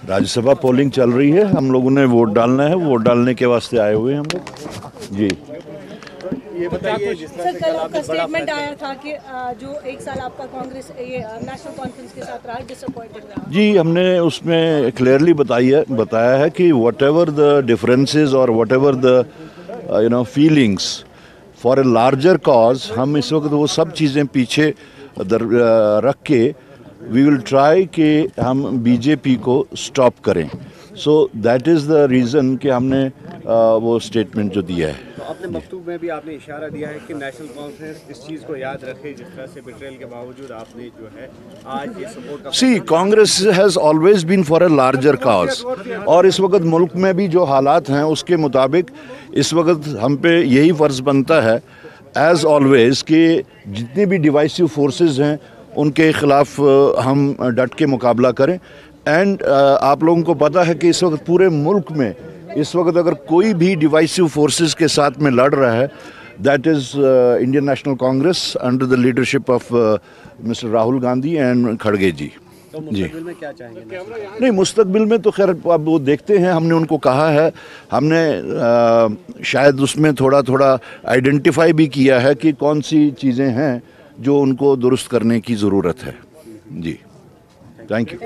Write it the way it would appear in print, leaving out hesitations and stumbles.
Rajya Sabha polling चल रही है, हम लोगों ने वोट डालना है, वोट डालने के वास्ते आए हुए हैं हम लोग जी। ये बताइए, सर कल आपका स्टेटमेंट आया था कि जो एक साल आपका कांग्रेस ये नेशनल कॉन्फ्रेंस के साथ रहा, डिसअपॉइंटेड रहा। जी, हमने उसमें क्लियरली बताया है कि वट एवर द डिफरेंसेस और what ever the feelings for a larger cause, हम इस वक्त वो सब चीज़ें पीछे रख के वी विल ट्राई कि हम बीजेपी को स्टॉप करें। So that is the reason कि हमने वो स्टेटमेंट जो दिया है। तो अपने मकतूब में भी आपने इशारा दिया है कि नेशनल कॉन्फ्रेंस इस चीज़ को याद रखे, जिस तरह से बिट्रेल के बावजूद आपने जो है आज ये सपोर्ट का सी Congress has always been for a larger cause, और इस वक्त मुल्क में भी जो हालात हैं उसके मुताबिक इस वक्त हम पे यही फ़र्ज़ बनता है एज़ ऑलवेज कि जितनी भी डिवाइसिव फोर्सेस हैं उनके ख़िलाफ़ हम डट के मुकाबला करें। एंड आप लोगों को पता है कि इस वक्त पूरे मुल्क में इस वक्त अगर कोई भी डिवाइसिव फोर्सेस के साथ में लड़ रहा है, that is Indian national Congress under the leadership of mister Rahul Gandhi and खड़गे जी। तो मुस्तकबिल में क्या चाहेंगे? नहीं, मुस्तकबिल में तो खैर अब वो देखते हैं। हमने उनको कहा है, हमने शायद उसमें थोड़ा थोड़ा आइडेंटिफाई भी किया है कि कौन सी चीज़ें हैं जो उनको दुरुस्त करने की ज़रूरत है जी। Thank you.